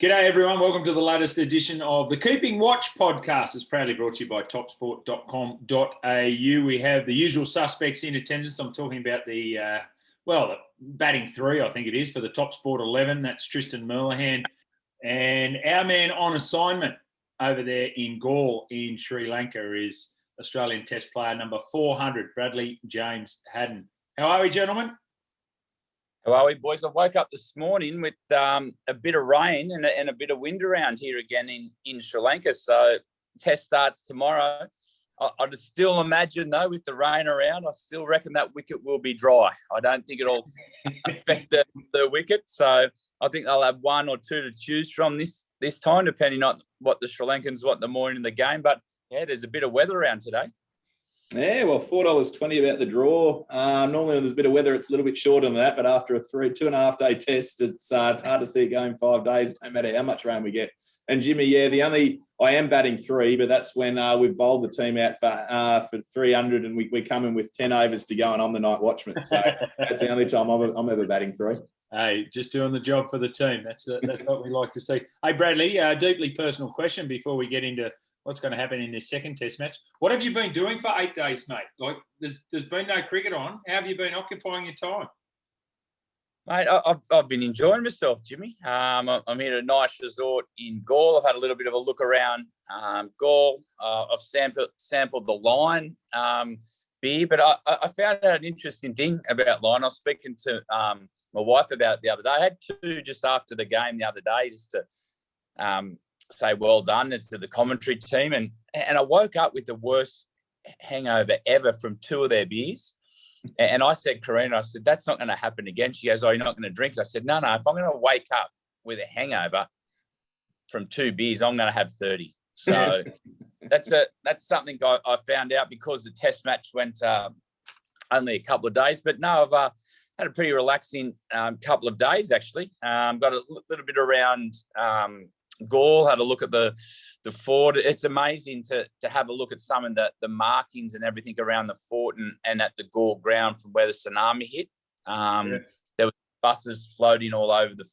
G'day everyone, welcome to the latest edition of the Keeping Watch podcast. It's proudly brought to you by topsport.com.au. We have the usual suspects in attendance. I'm talking about the batting three, I think it is, for the TopSport 11. That's Tristan Merlehan. And our man on assignment over there in Galle in Sri Lanka is Australian Test player number 400, Bradley James Haddin. How are we, gentlemen? How are we, boys? I woke up this morning with a bit of rain and a bit of wind around here again in Sri Lanka. So test starts tomorrow. I'd still imagine, though, with the rain around, I still reckon that wicket will be dry. I don't think it'll affect the wicket. So I think they'll have one or two to choose from this time, depending on what the Sri Lankans want the morning of the game. But, yeah, there's a bit of weather around today. Yeah, well, $4.20 about the draw. Normally when there's a bit of weather, it's a little bit shorter than that, but after a 2.5 day test, it's hard to see it going 5 days, no matter how much rain we get. And Jimmy, I am batting three, but that's when we've bowled the team out for 300 and we come in with 10 overs to go and I'm the night watchman. So that's the only time I'm ever batting three. Hey, just doing the job for the team. That's what we like to see. Hey, Bradley, a deeply personal question before we get into what's going to happen in this second test match. What have you been doing for 8 days, mate? Like, there's been no cricket on. How have you been occupying your time? Mate, I've been enjoying myself, Jimmy. I'm here at a nice resort in Galle. I've had a little bit of a look around Galle. I've sampled the Lyon beer, but I found out an interesting thing about Lyon. I was speaking to my wife about it the other day. I had two just after the game the other day just to say well done to the commentary team. And I woke up with the worst hangover ever from two of their beers. And I said, Karina, that's not going to happen again. She goes, oh, you're not going to drink it? I said, no, if I'm going to wake up with a hangover from two beers, I'm going to have 30. So that's something I found out because the test match went only a couple of days. But no, I've had a pretty relaxing couple of days, actually. Got a little bit around Galle, had a look at the fort. It's amazing to have a look at some of the markings and everything around the fort and at the Galle ground from where the tsunami hit. There were buses floating all over the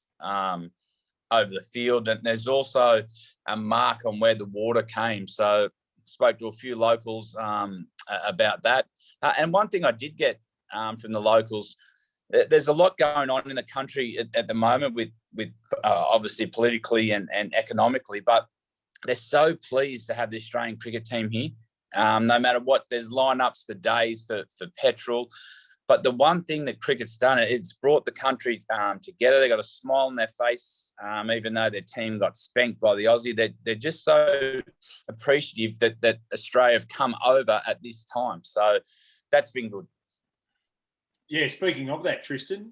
field, and there's also a mark on where the water came. So spoke to a few locals about that. And one thing I did get from the locals, there's a lot going on in the country at the moment with obviously politically and economically, but they're so pleased to have the Australian cricket team here. No matter what, there's lineups for days for petrol. But the one thing that cricket's done, it's brought the country together. They got a smile on their face, even though their team got spanked by the Aussie. They're just so appreciative that Australia have come over at this time. So that's been good. Yeah, speaking of that, Tristan,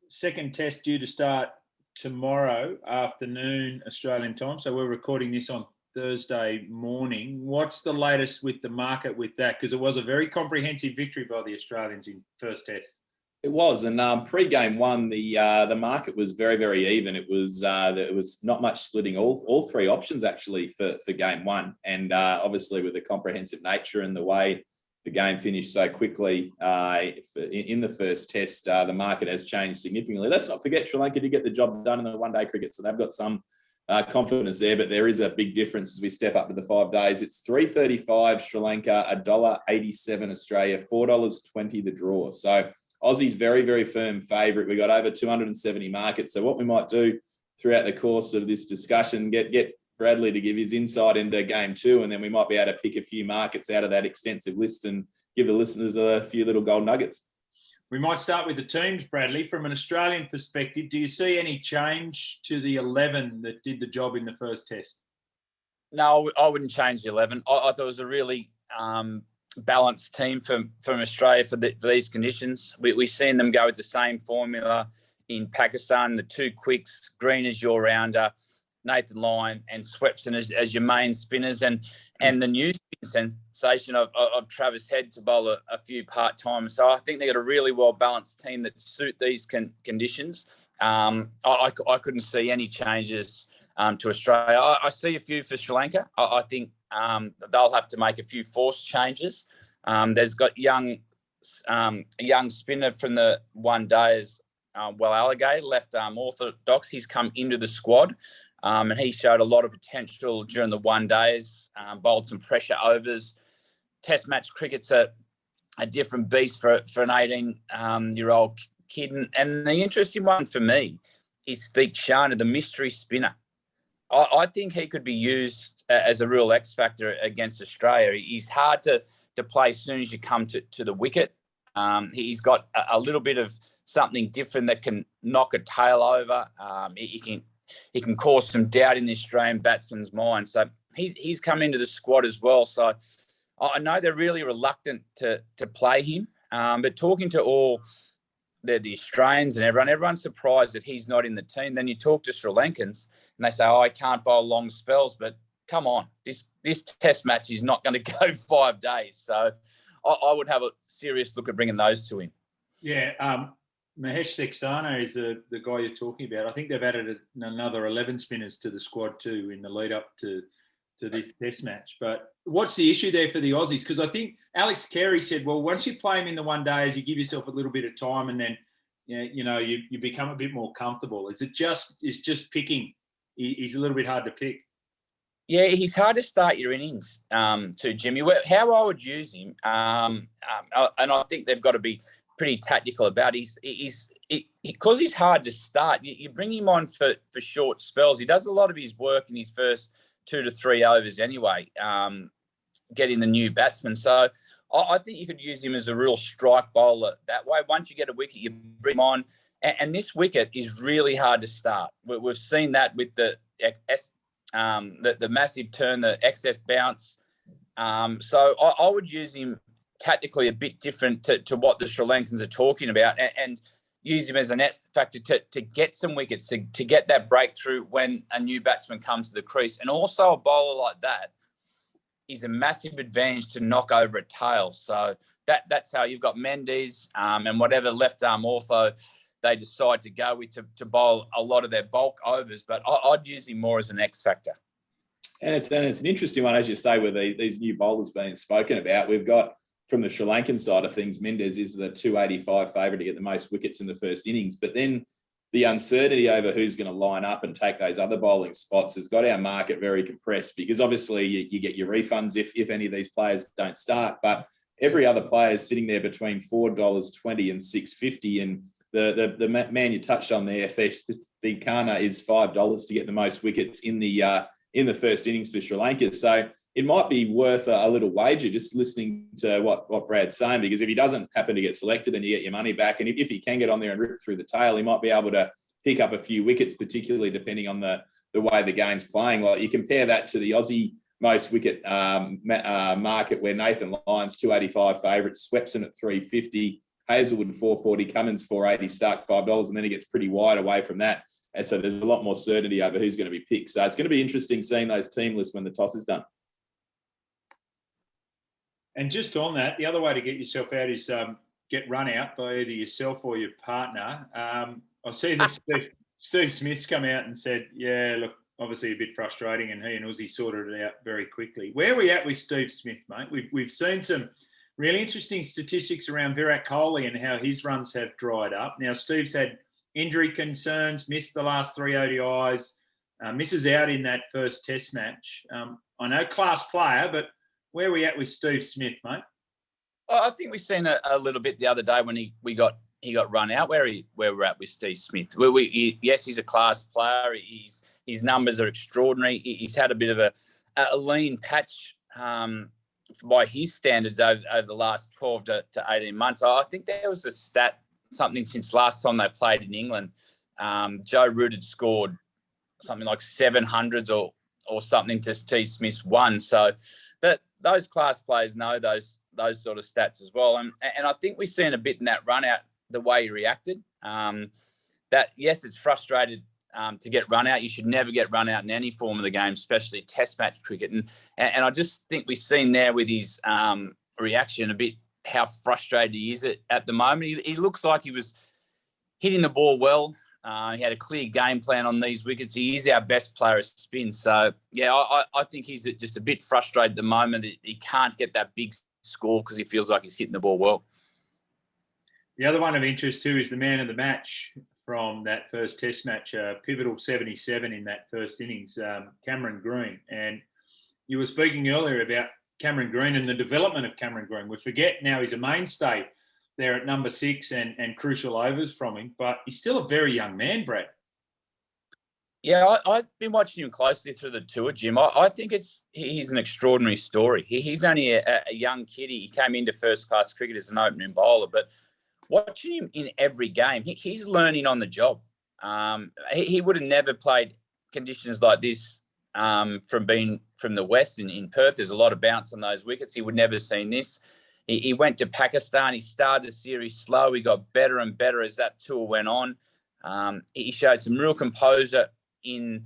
second test due to start tomorrow afternoon Australian time. So we're recording this on Thursday morning. What's the latest with the market with that? Because it was a very comprehensive victory by the Australians in first test. It was, and pre-game one, the market was very, very even. It was not much splitting. All three options actually for game one, and obviously with the comprehensive nature and the way the game finished so quickly in the first test, the market has changed significantly. Let's not forget Sri Lanka did get the job done in the one-day cricket, so they've got some confidence there, but there is a big difference as we step up to the 5 days. It's $3.35 Sri Lanka, $1.87 Australia, $4.20 the draw. So Aussie's very, very firm favourite. We got over 270 markets. So what we might do throughout the course of this discussion, get Bradley to give his insight into game two, and then we might be able to pick a few markets out of that extensive list and give the listeners a few little gold nuggets. We might start with the teams, Bradley. From an Australian perspective, do you see any change to the 11 that did the job in the first test? No, I wouldn't change the 11. I thought it was a really balanced team from Australia for these conditions. We've seen them go with the same formula in Pakistan, the two quicks, Green as your rounder, Nathan Lyon and Swepson as your main spinners, and the new sensation of Travis Head to bowl a few part-timers. So I think they got a really well-balanced team that suit these conditions. I couldn't see any changes to Australia. I see a few for Sri Lanka. I think they'll have to make a few forced changes. There's got a young spinner from the one day Alligator, left orthodox. He's come into the squad, and he showed a lot of potential during the one days, bowled some pressure overs. Test match cricket's a different beast for an 18-year-old kid. And the interesting one for me is Steve Sharna, the mystery spinner. I think he could be used as a real X factor against Australia. He's hard to play as soon as you come to the wicket. He's got a little bit of something different that can knock a tail over. He can cause some doubt in the Australian batsman's mind. So he's come into the squad as well. So I know they're really reluctant to play him. But talking to all the Australians and everyone's surprised that he's not in the team. Then you talk to Sri Lankans and they say, I can't bowl long spells. But come on, this test match is not going to go 5 days. So I would have a serious look at bringing those two in. Yeah, Mahesh Theksana is the guy you're talking about. I think they've added another 11 spinners to the squad too in the lead up to this test match. But what's the issue there for the Aussies? Because I think Alex Carey said, well, once you play him in the one days, you give yourself a little bit of time and then you become a bit more comfortable. It's just picking. He's a little bit hard to pick. Yeah, he's hard to start your innings too, Jimmy. How I would use him, and I think they've got to be pretty tactical about it. Because he's hard to start, you bring him on for short spells. He does a lot of his work in his first 2 to 3 overs anyway, getting the new batsman. So I think you could use him as a real strike bowler that way. Once you get a wicket, you bring him on. And this wicket is really hard to start. We've seen that with the massive turn, the excess bounce. So I would use him tactically a bit different to what the Sri Lankans are talking about and use him as an X factor to get some wickets, to get that breakthrough when a new batsman comes to the crease. And also a bowler like that is a massive advantage to knock over a tail. So that's how you've got Mendes and whatever left arm ortho they decide to go with to bowl a lot of their bulk overs. But I'd use him more as an X factor. And it's an interesting one, as you say, with these new bowlers being spoken about. We've got, from the Sri Lankan side of things, Mendes is the 285 favourite to get the most wickets in the first innings. But then the uncertainty over who's going to line up and take those other bowling spots has got our market very compressed because obviously you get your refunds if any of these players don't start. But every other player is sitting there between $4.20 and $6.50. And the man you touched on there, the Kana, is $5 to get the most wickets in the first innings for Sri Lanka. So it might be worth a little wager just listening to what Brad's saying, because if he doesn't happen to get selected, then you get your money back. And if he can get on there and rip through the tail, he might be able to pick up a few wickets, particularly depending on the way the game's playing. Like you compare that to the Aussie most wicket market where Nathan Lyon's 285 favourite, Swepson at 350, Hazelwood 440, Cummins 480, Stark $5, and then he gets pretty wide away from that. And so there's a lot more certainty over who's going to be picked. So it's going to be interesting seeing those team lists when the toss is done. And just on that, the other way to get yourself out is get run out by either yourself or your partner. I see that Steve Smith's come out and said, yeah, look, obviously a bit frustrating, and he and Uzi sorted it out very quickly. Where are we at with Steve Smith, mate? We've seen some really interesting statistics around Virat Kohli and how his runs have dried up. Now, Steve's had injury concerns, missed the last 3 ODIs, misses out in that first test match. I know class player, but where are we at with Steve Smith, mate? I think we've seen a little bit the other day when he got run out. Where we're at with Steve Smith. Yes, he's a class player. His numbers are extraordinary. He's had a bit of a lean patch by his standards over the last 12 to 18 months. I think there was a stat, something since last time they played in England. Joe Root had scored something like 700s or something to Steve Smith's 1. So those class players know those sort of stats as well. And I think we've seen a bit in that run out, the way he reacted. That, yes, it's frustrated to get run out. You should never get run out in any form of the game, especially test match cricket. And I just think we've seen there with his reaction a bit how frustrated he is at the moment. He looks like he was hitting the ball well. He had a clear game plan on these wickets. He is our best player at spin. So, yeah, I think he's just a bit frustrated at the moment that he can't get that big score because he feels like he's hitting the ball well. The other one of interest too is the man of the match from that first Test match, pivotal 77 in that first innings, Cameron Green. And you were speaking earlier about Cameron Green and the development of Cameron Green. We forget now he's a mainstay there at number 6 and crucial overs from him, but he's still a very young man, Brad. Yeah, I've been watching him closely through the tour, Jim. I think he's an extraordinary story. He's only a young kid. He came into first-class cricket as an opening bowler, but watching him in every game, he's learning on the job. He would have never played conditions like this from being from the West in Perth. There's a lot of bounce on those wickets. He would never have seen this. He went to Pakistan. He started the series slow. He got better and better as that tour went on. He showed some real composure in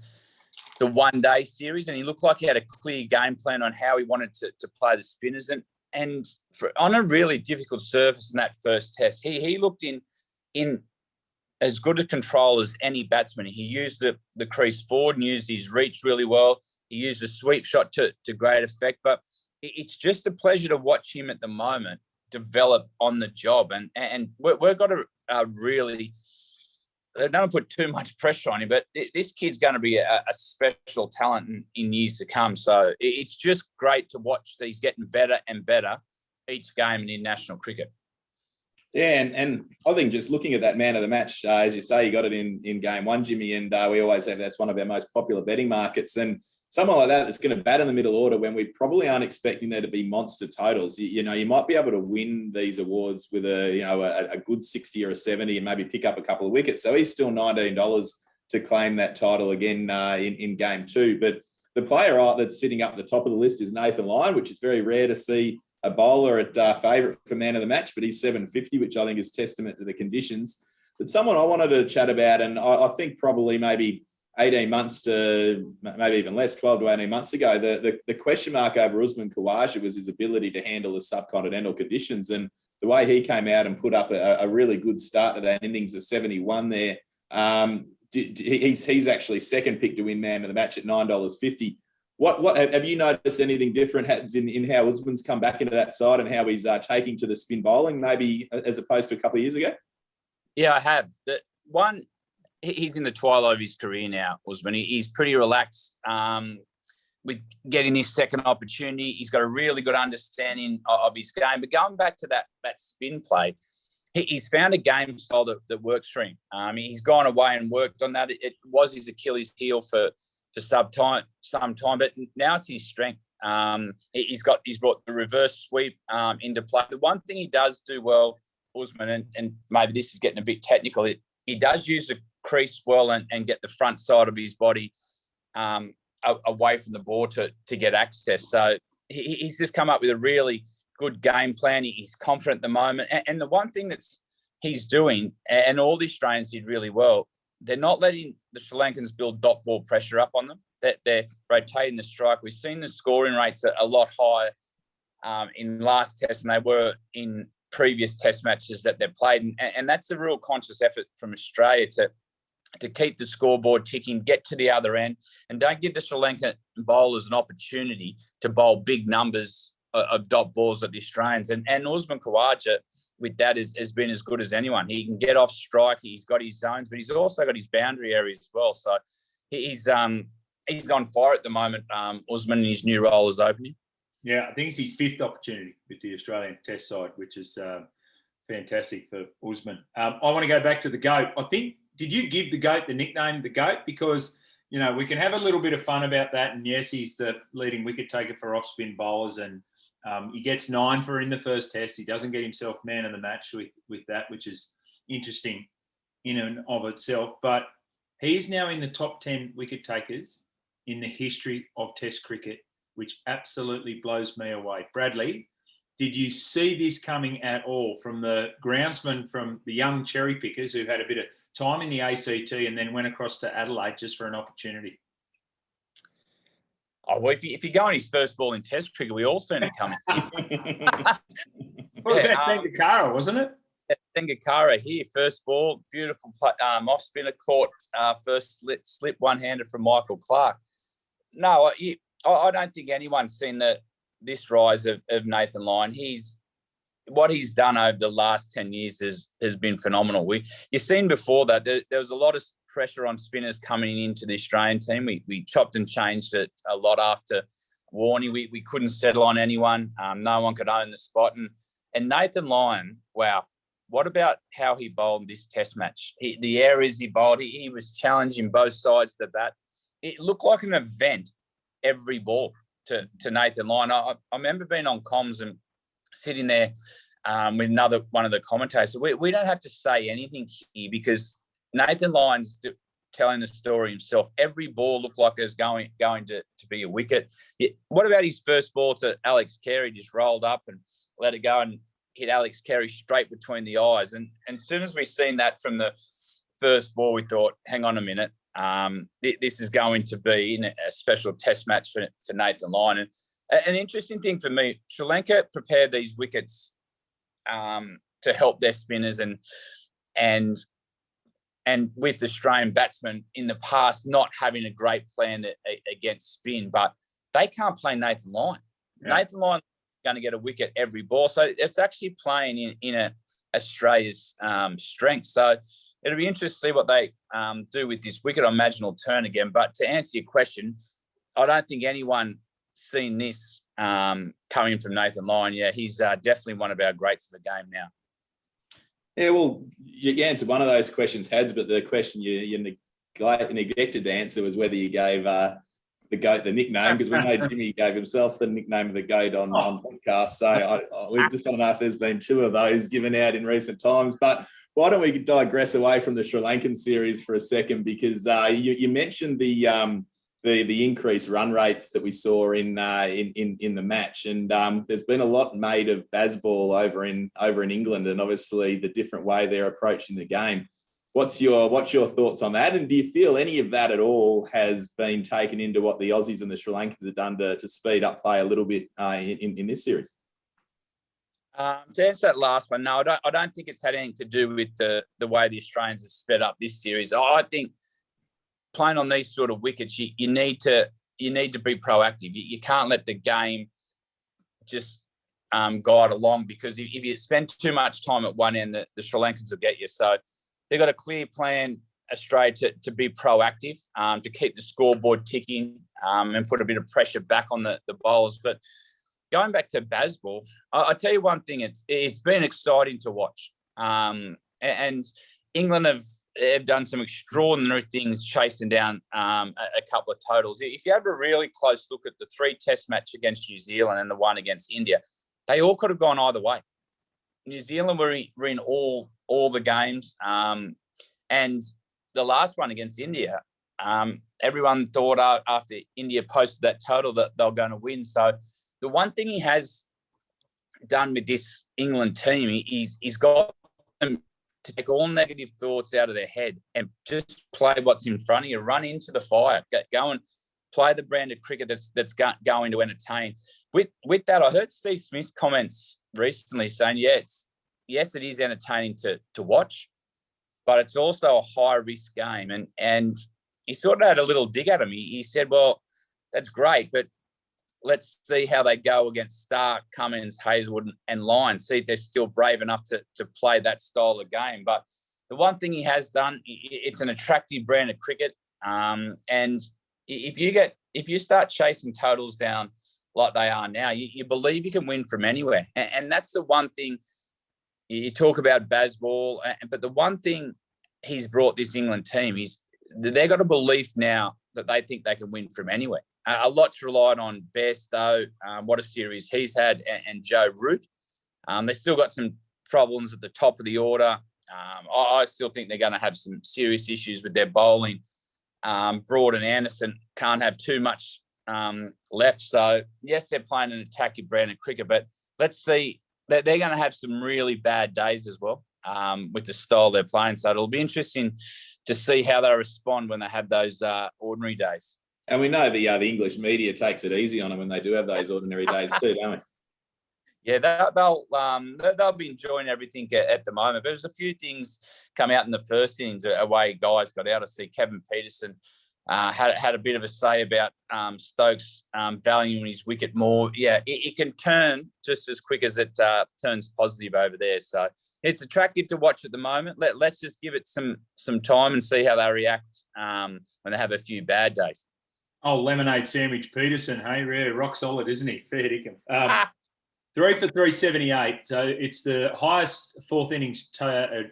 the one-day series, and he looked like he had a clear game plan on how he wanted to play the spinners. And on a really difficult surface in that first test, he looked in as good a control as any batsman. He used the crease forward and used his reach really well. He used a sweep shot to great effect. But it's just a pleasure to watch him at the moment develop on the job. And we've got to really... don't put too much pressure on him, but this kid's going to be a special talent in years to come. So it's just great to watch these getting better and better each game in international cricket. Yeah, and I think just looking at that man of the match, as you say, you got it in game 1, Jimmy, and we always have that's one of our most popular betting markets. And someone like that's going to bat in the middle order when we probably aren't expecting there to be monster totals. You might be able to win these awards with a good 60 or a 70 and maybe pick up a couple of wickets. So he's still $19 to claim that title again in game 2. But the player that's sitting up at the top of the list is Nathan Lyon, which is very rare to see a bowler at favourite for man of the match, but he's $7.50, which I think is testament to the conditions. But someone I wanted to chat about, and I think probably maybe 18 months to maybe even less, 12 to 18 months ago, the question mark over Usman Kawashi was his ability to handle the subcontinental conditions. And the way he came out and put up a really good start to that innings of 71 there, he's actually second pick to win man of the match at $9.50. What have you noticed anything different in how Usman's come back into that side and how he's taking to the spin bowling, maybe as opposed to a couple of years ago? Yeah, I have. He's in the twilight of his career now, Usman. He's pretty relaxed with getting this second opportunity. He's got a really good understanding of his game. But going back to that spin play, he's found a game style that works for him. He's gone away and worked on that. It was his Achilles heel for some time, but now it's his strength. He's brought the reverse sweep into play. The one thing he does do well, Usman, and maybe this is getting a bit technical, he does use the crease well and get the front side of his body away from the ball to get access. So he's just come up with a really good game plan. He's confident at the moment. And the one thing he's doing, and all the Australians did really well, they're not letting the Sri Lankans build dot ball pressure up on them. They're rotating the strike. We've seen the scoring rates a lot higher in last test than they were in previous test matches that they've played. And that's a real conscious effort from Australia to keep the scoreboard ticking, get to the other end, and don't give the Sri Lankan bowlers an opportunity to bowl big numbers of dot balls at the Australians. And Usman Kawashi with that has been as good as anyone. He can get off strike. He's got his zones, but he's also got his boundary areas as well. So he's on fire at the moment, Usman, in his new role as opening. Yeah, I think it's his 5th opportunity with the Australian Test side, which is fantastic for Usman. I want to go back to the GOAT. I think, did you give the GOAT the nickname the GOAT? Because, we can have a little bit of fun about that. And yes, he's the leading wicket taker for off-spin bowlers, and he gets 9 for in the first test. He doesn't get himself man of the match with that, which is interesting in and of itself. But he's now in the top 10 wicket takers in the history of Test cricket, which absolutely blows me away. Bradley, did you see this coming at all from the groundsman, from the young cherry pickers who had a bit of time in the ACT and then went across to Adelaide just for an opportunity? Oh, well, if you go on his first ball in Test cricket, we all seen it coming. What was that? Sangakkara, wasn't it? Sangakkara here, first ball, beautiful off spinner, caught first slip one-handed from Michael Clark. No, I don't think anyone's seen this rise of Nathan Lyon. He's what he's done over the last 10 years has been phenomenal. You've seen before that there was a lot of pressure on spinners coming into the Australian team. We chopped and changed it a lot after Warney. We couldn't settle on anyone. No one could own the spot. And Nathan Lyon, wow, what about how he bowled this test match? The areas he bowled, he was challenging both sides of the bat. It looked like an event every ball to Nathan Lyon. I remember being on comms and sitting there with one of the commentators. We don't have to say anything here because Nathan Lyon's telling the story himself. Every ball looked like it was going to be a wicket. What about his first ball to Alex Carey? Just rolled up and let it go and hit Alex Carey straight between the eyes. And as soon as we seen that from the first ball, we thought, hang on a minute. This is going to be a special test match for Nathan Lyon. And an interesting thing for me, Sri Lanka prepared these wickets to help their spinners and with Australian batsmen in the past not having a great plan against spin, but they can't play Nathan Lyon. Yeah. Nathan Lyon going to get a wicket every ball. So it's actually playing in Australia's strength. So it'll be interesting to see what they do with this wicket. I imagine it'll turn again. But to answer your question, I don't think anyone seen this coming from Nathan Lyon. Yeah, he's definitely one of our greats of the game now. Yeah, well, you answered one of those questions, Hads, but the question you neglected to answer was whether you gave the GOAT the nickname, because we know Jimmy gave himself the nickname of the GOAT on podcast. So we just don't know if there's been two of those given out in recent times. But why don't we digress away from the Sri Lankan series for a second? Because you mentioned the increased run rates that we saw in the match, and there's been a lot made of Bazball over in England, and obviously the different way they're approaching the game. What's your thoughts on that? And do you feel any of that at all has been taken into what the Aussies and the Sri Lankans have done to speed up play a little bit in this series? To answer that last one, no, I don't think it's had anything to do with the way the Australians have sped up this series. I think playing on these sort of wickets, you need to be proactive. You can't let the game just guide along, because if you spend too much time at one end, the Sri Lankans will get you. So they've got a clear plan, Australia, to be proactive, to keep the scoreboard ticking, and put a bit of pressure back on the bowlers. But going back to Bazball, I tell you one thing, it's been exciting to watch. And England have done some extraordinary things chasing down a couple of totals. If you have a really close look at the 3 test match against New Zealand and the one against India, they all could have gone either way. New Zealand were in all the games. And the last one against India, everyone thought after India posted that total that they're going to win. So the one thing he has done with this England team, he's got them to take all negative thoughts out of their head and just play what's in front of you, run into the fire, go and play the brand of cricket that's going to entertain. With that, I heard Steve Smith's comments recently saying, yes, it is entertaining to watch, but it's also a high-risk game. And he sort of had a little dig at him. He said, well, that's great, but let's see how they go against Stark, Cummins, Hazelwood and Lyon, see if they're still brave enough to play that style of game. But the one thing he has done, it's an attractive brand of cricket. And if you start chasing totals down like they are now, you believe you can win from anywhere. And that's the one thing. You talk about Bazball, but the one thing he's brought this England team is they've got a belief now that they think they can win from anywhere. A lot's relied on Bairstow, what a series he's had, and Joe Root. They've still got some problems at the top of the order. I still think they're going to have some serious issues with their bowling. Broad and Anderson can't have too much left. So, yes, they're playing an attacking brand of cricket, but let's see. They're going to have some really bad days as well with the style they're playing. So it'll be interesting to see how they respond when they have those ordinary days. And we know the English media takes it easy on them when they do have those ordinary days too, don't we? Yeah, they'll be enjoying everything at the moment. But there's a few things come out in the first innings away guys got out. I see Kevin Peterson had a bit of a say about Stokes valuing his wicket more. Yeah, it can turn just as quick as it turns positive over there. So it's attractive to watch at the moment. Let's just give it some time and see how they react when they have a few bad days. Oh, lemonade sandwich Peterson, hey, rock solid, isn't he? Fair dinkum. 3 for 378. So it's the highest fourth innings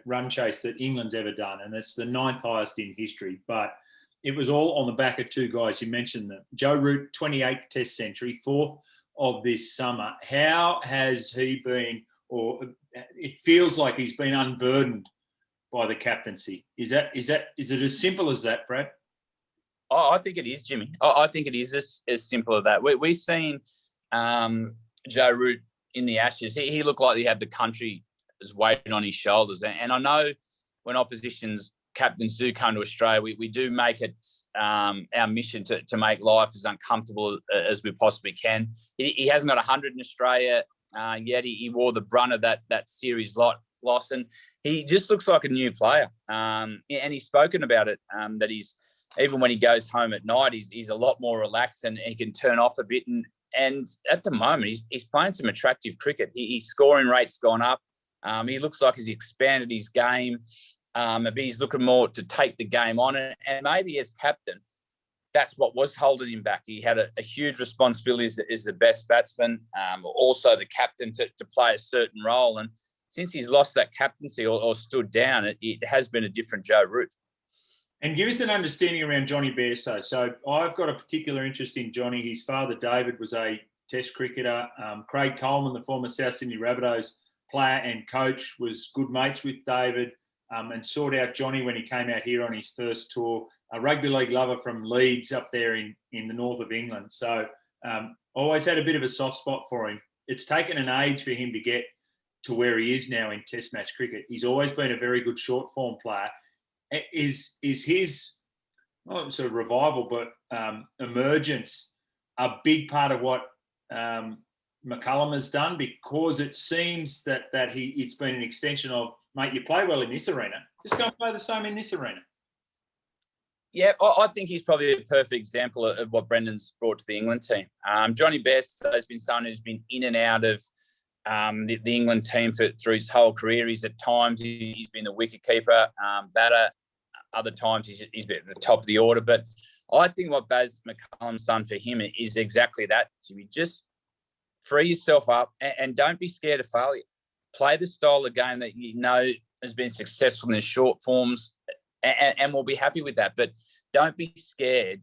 run chase that England's ever done, and it's the 9th highest in history. But it was all on the back of 2 guys. You mentioned them. Joe Root, 28th Test century, 4th of this summer. How has he been, or it feels like he's been unburdened by the captaincy? Is it as simple as that, Brad? Oh, I think it is, Jimmy. I think it is as simple as that. We've seen Joe Root in the Ashes. He looked like he had the country's weight on his shoulders. And I know when opposition's captains do come to Australia, we do make it our mission to make life as uncomfortable as we possibly can. He hasn't got 100 in Australia yet. He wore the brunt of that series loss, and he just looks like a new player. And he's spoken about it, that he's, even when he goes home at night, he's a lot more relaxed and he can turn off a bit. And at the moment, he's playing some attractive cricket. His scoring rate's gone up. He looks like he's expanded his game. But he's looking more to take the game on. And maybe as captain, that's what was holding him back. He had a huge responsibility as the best batsman, also the captain to play a certain role. And since he's lost that captaincy or stood down, it has been a different Joe Root. And give us an understanding around Johnny Bairstow. So I've got a particular interest in Johnny. His father, David, was a Test cricketer. Craig Coleman, the former South Sydney Rabbitohs player and coach, was good mates with David and sought out Johnny when he came out here on his first tour. A rugby league lover from Leeds up there in the north of England. So always had a bit of a soft spot for him. It's taken an age for him to get to where he is now in Test match cricket. He's always been a very good short form player. Is his not sort of revival, but emergence a big part of what McCullum has done? Because it seems that it's been an extension of, mate, you play well in this arena, just go and play the same in this arena. Yeah, I think he's probably a perfect example of what Brendon's brought to the England team. Johnny Bairstow has been someone who's been in and out of the England team through his whole career. He's at times he's been the wicketkeeper batter. Other times he's been at the top of the order. But I think what Baz McCullum's done for him is exactly that. Jimmy, just free yourself up and don't be scared of failure. Play the style of game that you know has been successful in the short forms, and we'll be happy with that. But don't be scared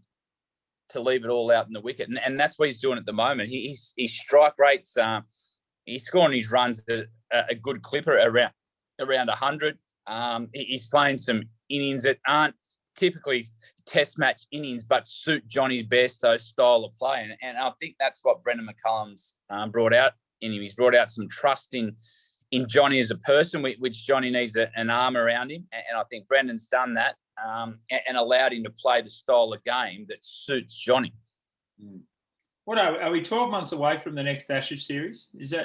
to leave it all out in the wicket. And that's what he's doing at the moment. His strike rates, he's scoring his runs at a good clipper around 100. He's playing some innings that aren't typically Test match innings, but suit Johnny Bairstow's style of play. And I think that's what Brendon McCullum's brought out in him. He's brought out some trust in Johnny as a person, which Johnny needs an arm around him. And I think Brendon's done that and allowed him to play the style of game that suits Johnny. What are we 12 months away from the next Ashes series? Is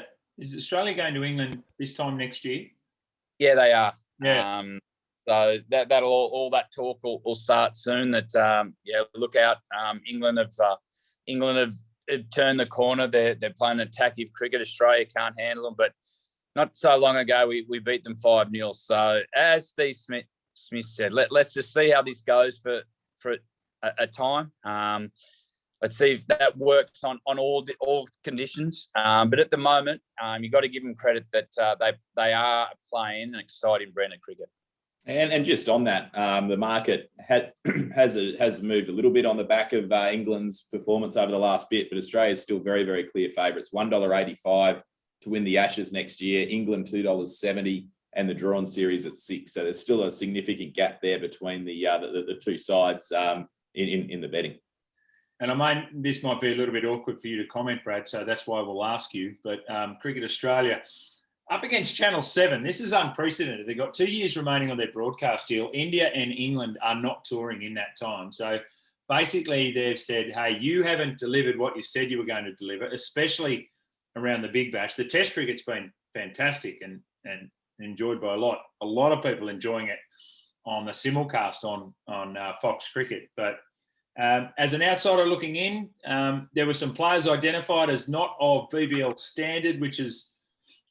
Australia going to England this time next year? Yeah, they are. Yeah. So that'll all that talk will start soon. That look out. England have turned the corner. They're playing attacking cricket. Australia can't handle them. But not so long ago we beat them 5-0. So as Steve Smith said, let's just see how this goes for a time. Let's see if that works on all conditions. But at the moment, you've got to give them credit that they are playing an exciting brand of cricket. And just on that, the market has moved a little bit on the back of England's performance over the last bit, but Australia's still very, very clear favourites. $1.85 to win the Ashes next year. England $2.70, and the drawn series at $6. So there's still a significant gap there between the two sides in the betting. And this might be a little bit awkward for you to comment, Brad, so that's why we'll ask you. But Cricket Australia, up against Channel 7, this is unprecedented. They've got 2 years remaining on their broadcast deal. India and England are not touring in that time. So basically they've said, hey, you haven't delivered what you said you were going to deliver, especially around the Big Bash. The Test cricket's been fantastic and enjoyed by a lot. A lot of people enjoying it on the simulcast on Fox Cricket. But As an outsider looking in, there were some players identified as not of BBL standard, which is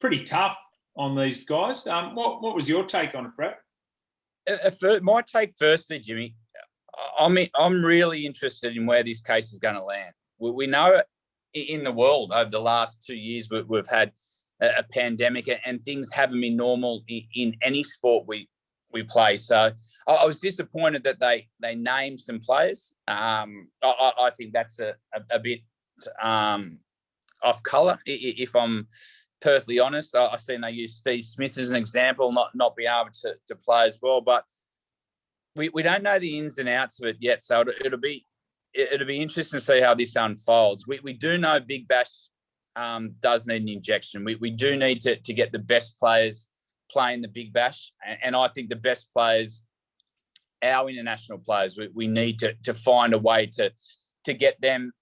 pretty tough on these guys. What was your take on it, Brad? My take firstly, Jimmy, I'm really interested in where this case is going to land. We know in the world over the last 2 years we've had a pandemic and things haven't been normal in any sport we play. So I was disappointed that they named some players. I think that's a bit off colour, if I'm perfectly honest. I've seen they use Steve Smith as an example, not being able to play as well. But we don't know the ins and outs of it yet, so it'll be interesting to see how this unfolds. We do know Big Bash does need an injection. We do need to get the best players playing the Big Bash, and I think the best players, our international players, we need to find a way to get them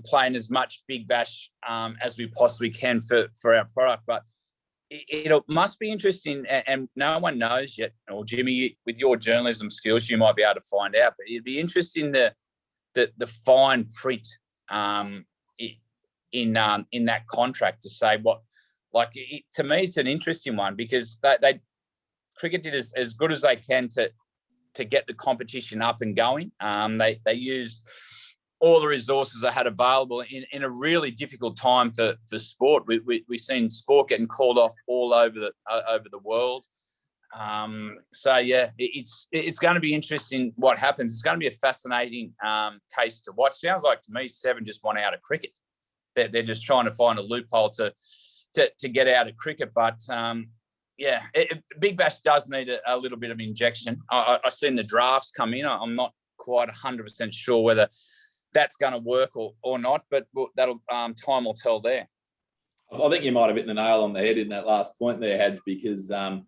playing as much Big Bash as we possibly can for our product. But it must be interesting, and no one knows yet. Or Jimmy, with your journalism skills, you might be able to find out. But it'd be interesting the fine print in that contract to say what. Like, to me, it's an interesting one because they cricket did as good as they can to get the competition up and going. They used all the resources they had available in a really difficult time for sport. We've seen sport getting called off all over the world. So yeah, it's going to be interesting what happens. It's going to be a fascinating case to watch. Sounds like to me, Seven just want out of cricket. They're just trying to find a loophole to get out of cricket. But Big Bash does need a little bit of injection. I've seen the drafts come in. I'm not quite 100% sure whether that's going to work or not, but that'll time will tell there. I think you might have hit the nail on the head in that last point there, Hads, because I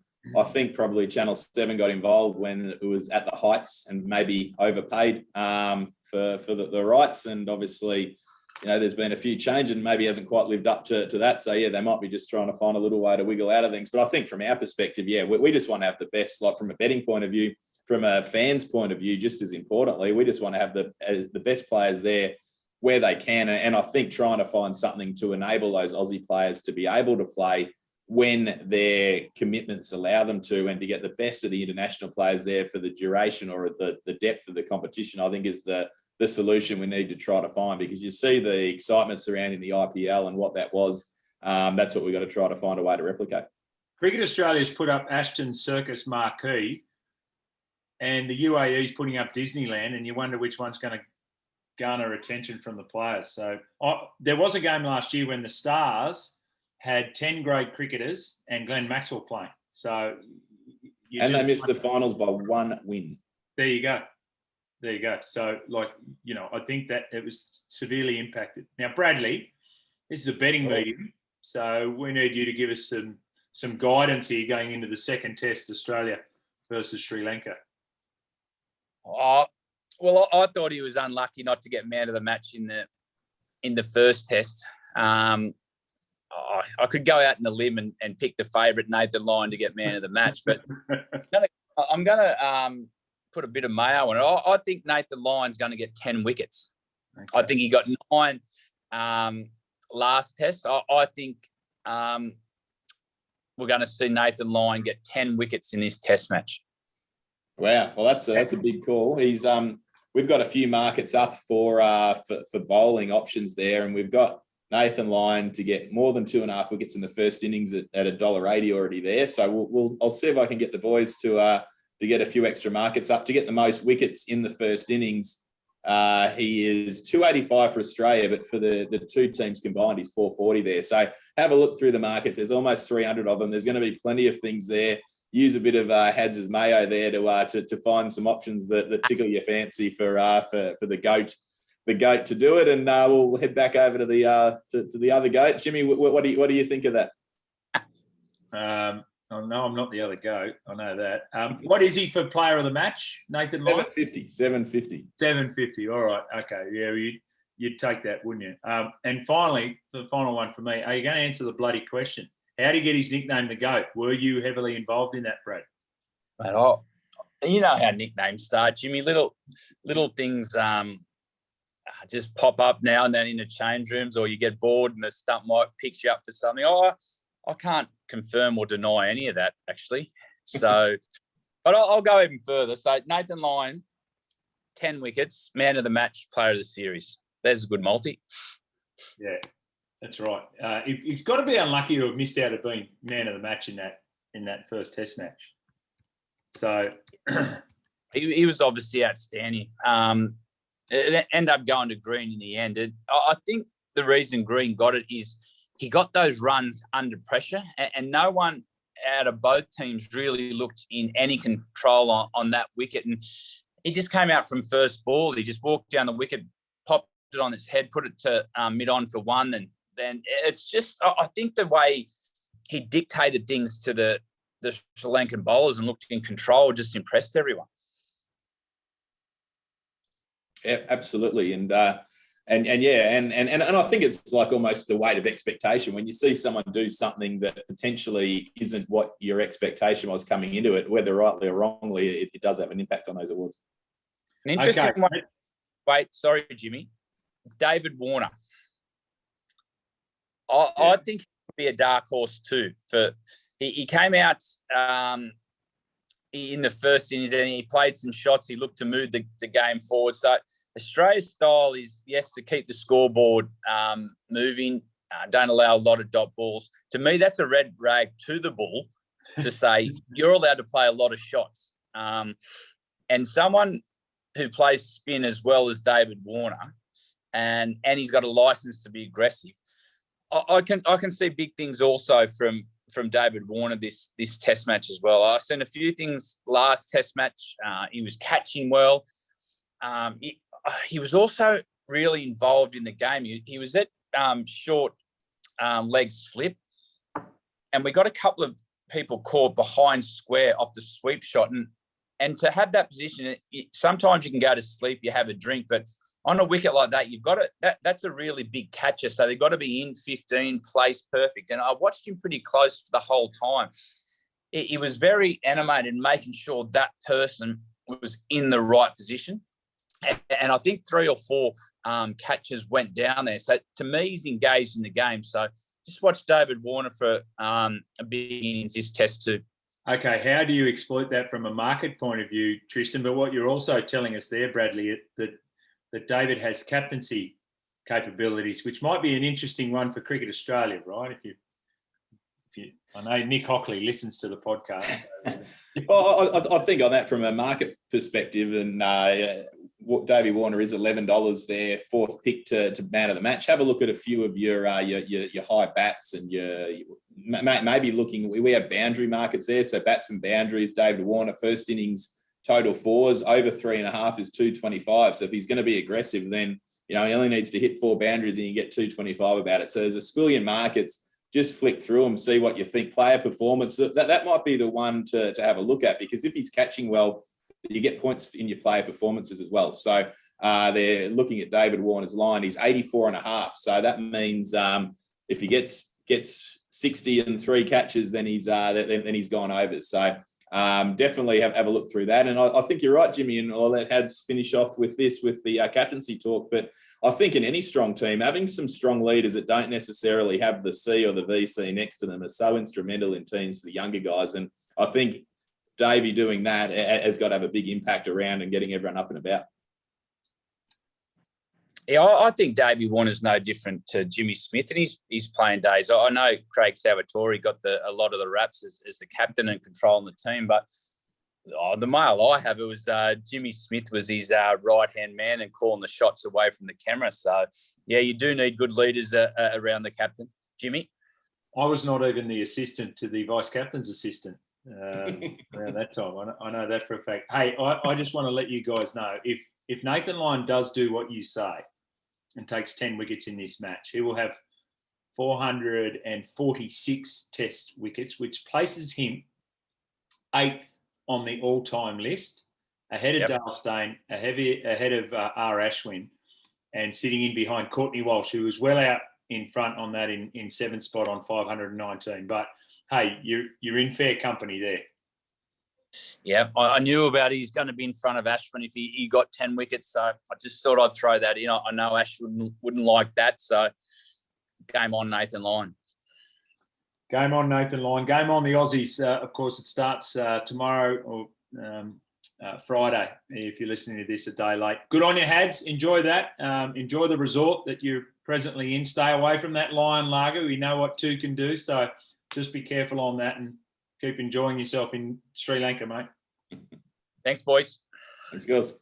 think probably Channel 7 got involved when it was at the heights and maybe overpaid for the rights. And obviously, there's been a few changes and maybe hasn't quite lived up to that. So, yeah, they might be just trying to find a little way to wiggle out of things. But I think from our perspective, we just want to have the best, like from a betting point of view, from a fan's point of view, just as importantly, we just want to have the best players there where they can. And I think trying to find something to enable those Aussie players to be able to play when their commitments allow them to, and to get the best of the international players there for the duration or the depth of the competition, I think is the solution we need to try to find, because you see the excitement surrounding the IPL and what that was. That's what we've got to try to find a way to replicate. Cricket Australia's put up Ashton's Circus Marquee, and the UAE's putting up Disneyland, and you wonder which one's going to garner attention from the players. So there was a game last year when the Stars had 10 grade cricketers and Glenn Maxwell playing. So they missed the finals by one win. There you go. So, I think that it was severely impacted. Now, Bradley, this is a betting meeting, so we need you to give us some guidance here going into the second test, Australia versus Sri Lanka. Well, I thought he was unlucky not to get man of the match in the first test. I could go out in the limb and pick the favourite Nathan Lyon to get man of the match, but I'm going to put a bit of mayo on it. I think Nathan Lyon's going to get 10 wickets. Okay. I think he got 9 last test. I think we're going to see Nathan Lyon get 10 wickets in this test match. Wow. Well, that's a big call. He's we've got a few markets up for bowling options there, and we've got Nathan Lyon to get more than 2.5 wickets in the first innings at $1.80 already there. So I'll see if I can get the boys to get a few extra markets up to get the most wickets in the first innings. He is 285 for Australia, but for the two teams combined, he's 440 there. So have a look through the markets. There's almost 300 of them. There's going to be plenty of things there. Use a bit of Hads' mayo there to find some options that tickle your fancy for the goat to do it. And we'll head back over to the other goat. Jimmy, what do you think of that? Oh, no, I'm not the other goat. I know that. What is he for player of the match, Nathan Lyon? 750. All right. Okay. Yeah, you'd take that, wouldn't you? And finally, the final one for me, are you going to answer the bloody question? How did he get his nickname, the GOAT? Were you heavily involved in that, Brad? Mate, you know how nicknames start, Jimmy. Little things just pop up now and then in the change rooms, or you get bored and the stump mic picks you up for something. Oh, I can't confirm or deny any of that, actually. So, but I'll go even further. So Nathan Lyon, 10 wickets, man of the match, player of the series. There's a good multi. Yeah, that's right. You've got to be unlucky to have missed out of being man of the match in that first Test match. So he was obviously outstanding. It ended up going to Green in the end. I think the reason Green got it is he got those runs under pressure, and no one out of both teams really looked in any control on that wicket. And he just came out from first ball. He just walked down the wicket, popped it on its head, put it to mid-on for one. And then it's just, I think the way he dictated things to the Sri Lankan bowlers and looked in control just impressed everyone. Yeah, absolutely. And I think it's like almost the weight of expectation. When you see someone do something that potentially isn't what your expectation was coming into it, whether rightly or wrongly, it does have an impact on those awards. An interesting one. Wait, sorry, Jimmy. David Warner. I think he could be a dark horse too. He came out in the first innings and he played some shots. He looked to move the game forward. So Australia's style is, yes, to keep the scoreboard moving, don't allow a lot of dot balls. To me, that's a red rag to the bull to say you're allowed to play a lot of shots. And someone who plays spin as well as David Warner, and he's got a license to be aggressive. I can see big things also from David Warner this Test match as well. I've seen a few things last Test match. He was catching well. He was also really involved in the game. He was at short leg slip, and we got a couple of people caught behind square off the sweep shot. And to have that position, sometimes you can go to sleep, you have a drink, but on a wicket like that, you've got to, that's a really big catcher. So they've got to be in 15, placed perfect. And I watched him pretty close for the whole time. He was very animated, making sure that person was in the right position. And I think 3 or 4 catches went down there. So to me, he's engaged in the game. So just watch David Warner for a big innings this Test too. Okay, how do you exploit that from a market point of view, Tristan? But what you're also telling us there, Bradley, that David has captaincy capabilities, which might be an interesting one for Cricket Australia, right? If you, I know Nick Hockley listens to the podcast. Well, I think on that from a market perspective, and Davey Warner is $11 there, 4th pick to man of the match. Have a look at a few of your high bats and maybe looking. We have boundary markets there, so batsman boundaries. David Warner first innings total 4s over 3.5 is 225. So if he's going to be aggressive, then he only needs to hit 4 boundaries and you get 225 about it. So there's a squillion markets. Just flick through them, see what you think. Player performance, that might be the one to have a look at, because if he's catching well, you get points in your player performances as well. So they're looking at David Warner's line. He's 84.5. So that means if he gets 60 and 3 catches, then he's gone over. So definitely have a look through that. And I think you're right, Jimmy, and I'll let Hads finish off with this with the captaincy talk. But I think in any strong team, having some strong leaders that don't necessarily have the C or the VC next to them are so instrumental in teams for the younger guys. And I think Davey doing that has got to have a big impact around and getting everyone up and about. Yeah, I think Davey Warner's no different to Jimmy Smith in his playing days. I know Craig Salvatore got a lot of the raps as the captain and controlling the team, but the mail I have, it was Jimmy Smith was his right-hand man and calling the shots away from the camera. So, yeah, you do need good leaders around the captain. Jimmy? I was not even the assistant to the vice-captain's assistant around that time. I know that for a fact. Hey, I just want to let you guys know, if Nathan Lyon does do what you say and takes 10 wickets in this match, he will have 446 Test wickets, which places him 8th on the all-time list, ahead of Dale Steyn, ahead of R. Ashwin, and sitting in behind Courtney Walsh, who was well out in front on that in 7th spot on 519. But hey, you're in fair company there. Yeah, I knew about he's going to be in front of Ashwin if he got 10 wickets. So I just thought I'd throw that in. I know Ashwin wouldn't like that. So game on, Nathan Lyon. Game on, Nathan Lyon. Game on the Aussies. Of course, it starts tomorrow or Friday, if you're listening to this a day late. Good on you, Hads. Enjoy that. Enjoy the resort that you're presently in. Stay away from that Lion lager. We know what two can do. So just be careful on that and keep enjoying yourself in Sri Lanka, mate. Thanks, boys. Thanks, girls.